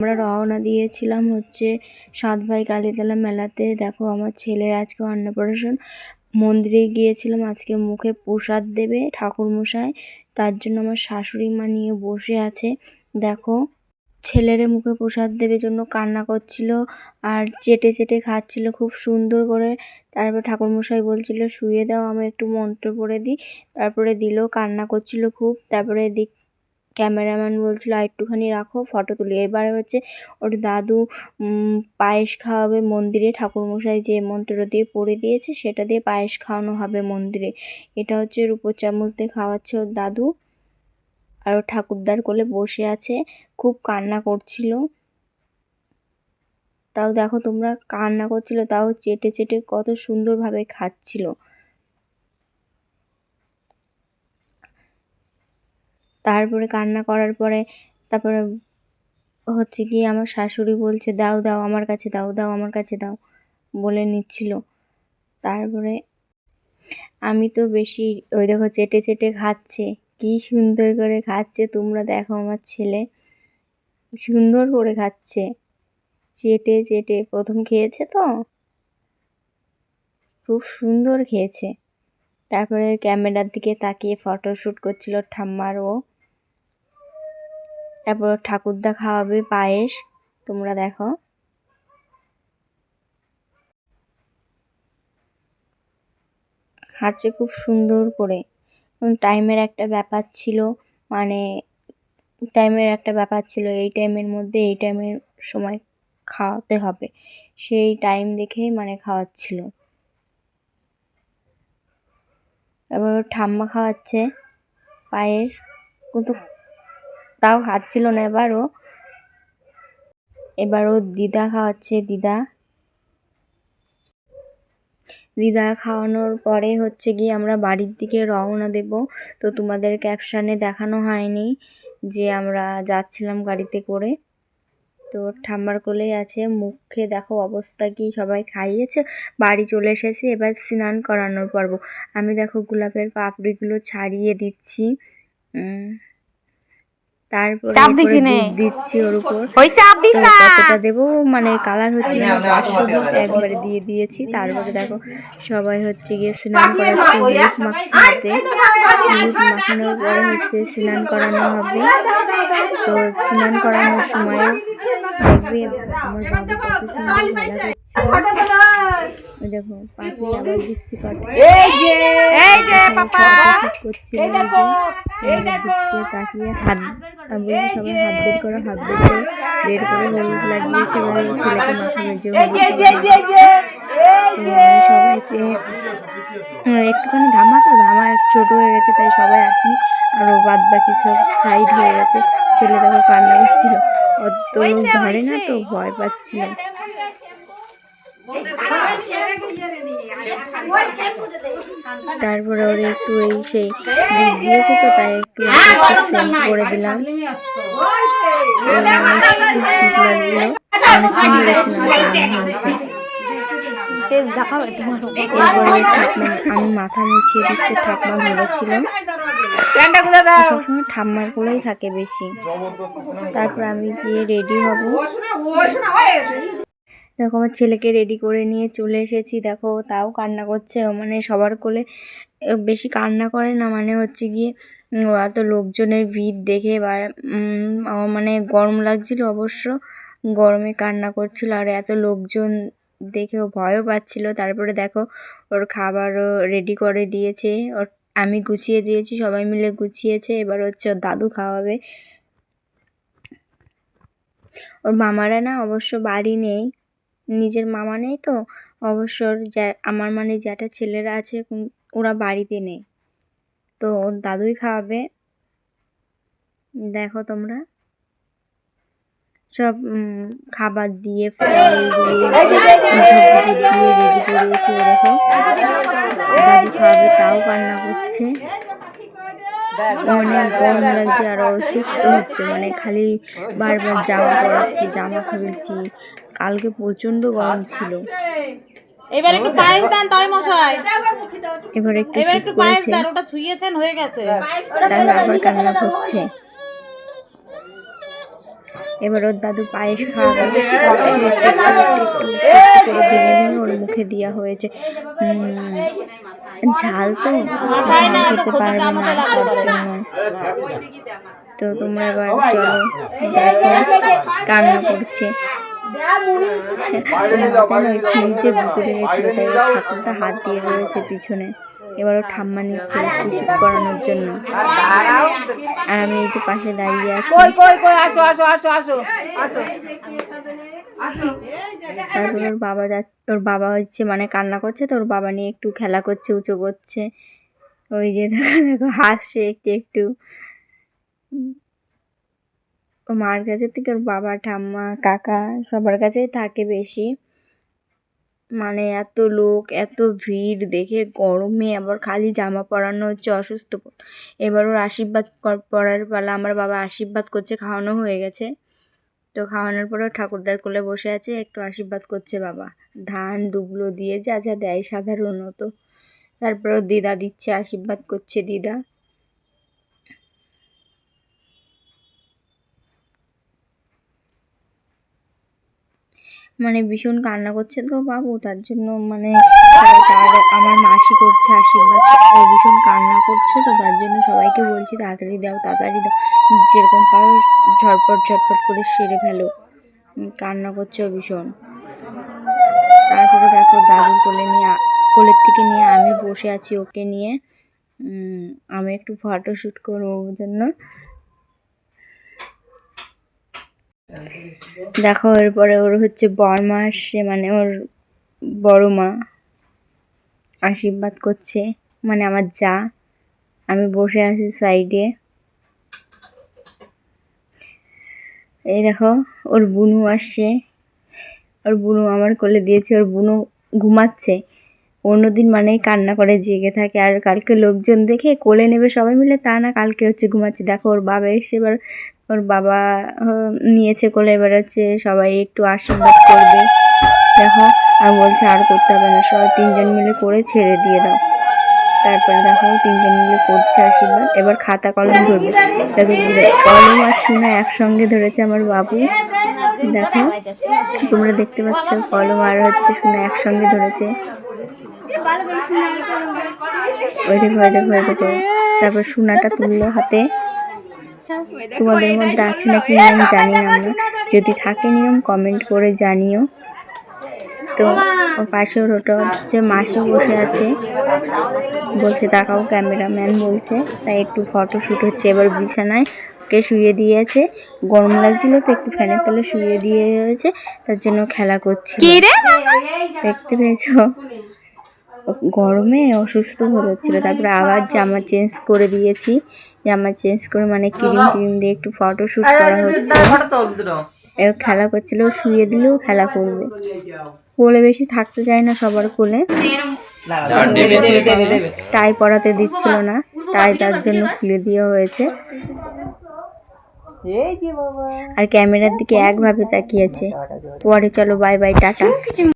আমরা রওনা দিয়েছিলাম হচ্ছে 7 ভাই কালীতলা মেলাতে। দেখো আমার ছেলের আজকে অন্নপ্রাশন। মন্দিরে গিয়েছিলাম, আজকে মুখে প্রসাদ দেবে ঠাকুরমশাই, তার জন্য আমার শাশুড়ি মা নিয়ে বসে আছে। দেখো ছেলের মুখে প্রসাদ দেবে জন্য কান্না করছিল আর চেটে চেটে খাচ্ছিল খুব সুন্দর করে। তারপর ঠাকুরমশাই বলছিল শুয়ে দাও, আমি একটু মন্ত্র পড়ে দিই। তারপরে দিল, কান্না করছিল খুব। তারপরে এদিক ক্যামেরাম্যান বলছিল আর একটুখানি রাখো, ফটো তুলি। এবার হচ্ছে ওর দাদু পায়েস খাওয়াবে মন্দিরে। ঠাকুরমশাই যে মন্ত্র দিয়ে পড়ে দিয়েছে সেটা দিয়ে পায়েস খাওয়ানো হবে মন্দিরে। এটা হচ্ছে রূপোর চামচ দিয়ে খাওয়াচ্ছে ওর দাদু। আর ওর ঠাকুরদার কোলে বসে আছে, খুব কান্না করছিল। তাও দেখো তোমরা, কান্না করছিল তাও চেটে চেটে কত সুন্দরভাবে খাচ্ছিল। তারপরে কান্না করার পরে তারপরে হচ্ছে কি আমার শাশুড়ি বলছে দাও দাও আমার কাছে দাও, দাও আমার কাছে দাও বলে নিচ্ছিল। তারপরে আমি তো বেশি, ওই দেখো চেটে চেটে খাচ্ছে, কি সুন্দর করে খাচ্ছে। তোমরা দেখো আমার ছেলে সুন্দর করে খাচ্ছে, চেটে চেটে। প্রথম খেয়েছে তো খুব সুন্দর খেয়েছে। তারপরে ক্যামেরার দিকে তাকিয়ে ফটোশ্যুট করছিল ঠাম্মার ও। তারপর ঠাকুরদা খাওয়াবে পায়েস, তোমরা দেখো। খাচ্ছে খুব সুন্দর করে। টাইমের একটা ব্যাপার ছিল, মানে এই টাইমের মধ্যে এই টাইমের সময় খাওয়াতে হবে, সেই টাইম দেখেই মানে খাওয়াচ্ছিল। তারপর ওর ঠাম্মা খাওয়াচ্ছে পায়েস, কিন্তু তাও খাচ্ছিল না। এবার ও দিদা খাওয়াচ্ছে। দিদা খাওয়ানোর পরে হচ্ছে গিয়ে আমরা বাড়ির দিকে রওনা দেব। তো তোমাদের ক্যাপশনে দেখানো হয়নি যে আমরা যাচ্ছিলাম গাড়িতে করে। তো ঠাম্মার কোলেই আছে, মুখে দেখো অবস্থা কি, সবাই খাইয়েছে, বাড়ি চলে এসেছি। এবার স্নান করানোর পর্ব। আমি দেখো গোলাপের পাপড়িগুলো ছাড়িয়ে দিচ্ছি, তারপরে দুধ দিচ্ছি ওর উপর। কতটা দেবো মানে কালার হচ্ছে 500 দুধ একবারে দিয়ে দিয়েছি। তারপরে দেখো সবাই হচ্ছে গিয়ে স্নান করাচ্ছে, হলুদ মাখছে হাতে। হলুদ মাখানোর পরে হচ্ছে স্নান করানো হবে। তো স্নান করানোর সময় দেখবে আমার বাবু কত সুন্দর খেলা করছে। দেখো পাপি আবার বৃষ্টি করছে, তাকিয়ে হাত সবাই হাত বের করে বের করে হলুদ লাগিয়েছে। এবার ছেলেকে মাথা ভেজে সবাইকে একটুখানি ধামা ছোট হয়ে গেছে, তাই সবাই আপনি আরো বাদ বাকি সব সাইড হয়ে গেছে। ছেলে দেখো কান্না করছিল, অত ধরে না তো ভয় পাচ্ছিল। তারপরে ওর একটু সেই দুধ দিয়েছে তো তাই একটু সেন্ট করে দিলাম। আমি মাথা মুছিয়ে দিচ্ছি, ঠাকুমা ভেবেছিল সবসময় ঠাম্মার কোলেই থাকে বেশি। তারপর আমি গিয়ে রেডি হব। দেখো আমার ছেলেকে রেডি করে নিয়ে চলে এসেছি। দেখো তাও কান্না করছে, মানে সবার কোলে বেশি কান্না করে না, মানে হচ্ছে গিয়ে এত লোকজনের ভিড় দেখে। এবার আমার মানে গরম লাগছিল, অবশ্য গরমে কান্না করছিল আর এত লোকজন দেখেও ভয়ও পাচ্ছিল। তারপরে দেখো ওর খাবারও রেডি করে দিয়েছে, আমি গুছিয়ে দিয়েছি, সবাই মিলে গুছিয়েছে। এবার হচ্ছে ওর দাদু খাওয়াবে। ওর মামারা না অবশ্য বাড়ি নেই, নিজের মামা নেই তো অবসর, আমার মানে যেটা ছেলেরা আছে ওরা বাড়িতে নেই, তো ওর দাদুই খাওয়াবে। দেখো তোমরা সব খাবার দিয়ে ফল দিয়ে রেডি করিয়েছি। দেখো দাদু খাওয়াবে, তাও কান্না করছে, অনেক গরম লাগছে আর অসুস্থ হচ্ছে, মানে খালি বারবার জামা পরাচ্ছি, জামা খুলছি। কালকে প্রচন্ড গরম ছিল। এবার একটু পায়েস দেন তাই মশাই, এবার একটু পায়েস দেন, ওটা ছুঁয়েছেন হয়ে গেছে, তারপর আবার কান্না করছে। এবার ওর দাদু পায়েস খাওয়া করে ভেঙে ভেঙে ওর মুখে দেওয়া হয়েছে। ঝাল তো ঝাল খেতে পারবে না, তার জন্য। তো তোমরা এবার চলো দেখো, কান্না করছে। ফ্রিজে ভিতরে গেছিল, তাই ঠাকুরটা হাত দিয়ে রয়েছে পিছনে। এবার ও ঠাম্মা নিচ্ছে একটু চুপ করানোর জন্য, আর আমি এই যে পাশে দাঁড়িয়ে আছি। তারপর ওর বাবা হচ্ছে মানে কান্না করছে, তো ওর বাবা নিয়ে একটু খেলা করছে, উঁচু করছে। ওই যে দেখো দেখো হাসছে একটু একটু। ওর মার কাছে থেকে ওর বাবা ঠাম্মা কাকা সবার কাছেই থাকে বেশি। মানে এত লোক, এত ভিড় দেখে গরমে আবার খালি জামা পরানো হচ্ছে, অসুস্থ। এবার ওর আশীর্বাদ পড়ার পালা। আমার বাবা আশীর্বাদ করছে, খাওয়ানো হয়ে গেছে। তো খাওয়ানোর পরে ঠাকুরদার কোলে বসে আছে, একটু আশীর্বাদ করছে বাবা। ধান দুবলো দিয়ে যা যা দেয় সাধারণত। তারপর ওর দিদা দিচ্ছে, আশীর্বাদ করছে দিদা। মানে ভীষণ কান্না করছে তো বাবু, তার জন্য মানে আমার মাসি করছে আশীর্বাদ। ও ভীষণ কান্না করছে, তো তার জন্য সবাইকে বলছি তাড়াতাড়ি দাও, তাড়াতাড়ি দাও, যেরকম পারো ঝটপট ঝটপট করে সেরে ফেলো। কান্না করছে ও ভীষণ। তারপরে দেখো দাদুর কোলের থেকে নিয়ে আমি বসে আছি ওকে নিয়ে। আমি একটু ফটোশ্যুট করবো ওর জন্য। দেখো এরপরে ওর হচ্ছে বড়মা আসছে, মানে ওর বড় মা আশীর্বাদ করছে, মানে আমার যা। আমি বসে আছি সাইডে। এই দেখো ওর বুনু আসছে, ওর বুনু আমার কোলে দিয়েছে। ওর বুনু ঘুমাচ্ছে, অন্যদিন মানেই কান্না করে জেগে থাকে। আর কালকে লোকজন দেখে কোলে নেবে সবাই মিলে, তা না, কালকে হচ্ছে ঘুমাচ্ছে। দেখো ওর বাবা এসে এবার ওর বাবা নিয়েছে কোলে, এবার হচ্ছে সবাই একটু আশীর্বাদ করবে। দেখো আর বলছে আর করতে হবে না, সবাই তিনজন মিলে করে ছেড়ে দিয়ে দাও। তারপরে দেখো তিনজন মিলে করছে আশীর্বাদ। এবার খাতা কলম ধরবে। কলম আর সোনা একসঙ্গে ধরেছে আমার বাবু। দেখো তোমরা দেখতে পাচ্ছ, কলম আর হচ্ছে সোনা একসঙ্গে ধরেছে। ওই দেখো ওই দেখো ওই দেখো। তারপর সোনাটা তুললো হাতে। তোমাদের মধ্যে আছে নাকি নিয়ম জানি না, যদি থাকে নিয়ম কমেন্ট করে জানিও। তো ওর পাশে ওটা হচ্ছে মাসি বসে আছে, বলছে তাকাও ক্যামেরাম্যান বলছে, তাই একটু ফটোশ্যুট হচ্ছে। এবার বিছানায় ওকে শুয়ে দিয়েছে, গরম লাগছিল তো একটু ফ্যানের তলে শুয়ে দিয়ে হয়েছে, তার জন্য খেলা করছে। দেখতে পেয়েছো, গরমে অসুস্থ হয়ে হচ্ছিল। তারপরে আবার জামা চেঞ্জ করে দিয়েছি, জামা চেঞ্জ করে মানে ক্রিম দিয়ে একটু ফটোশ্যুট করা হচ্ছে। এবার খেলা করছিল, শুয়ে দিলেও খেলা করবে। কোলে বেশি থাকতে চায় না সবার কোলে, টাই পরাতে দিচ্ছিল না, টাই তার জন্য খুলে দেওয়া হয়েছে। আর ক্যামেরার দিকে একভাবে তাকিয়েছে। পরে চলো বাই বাই, টাটা।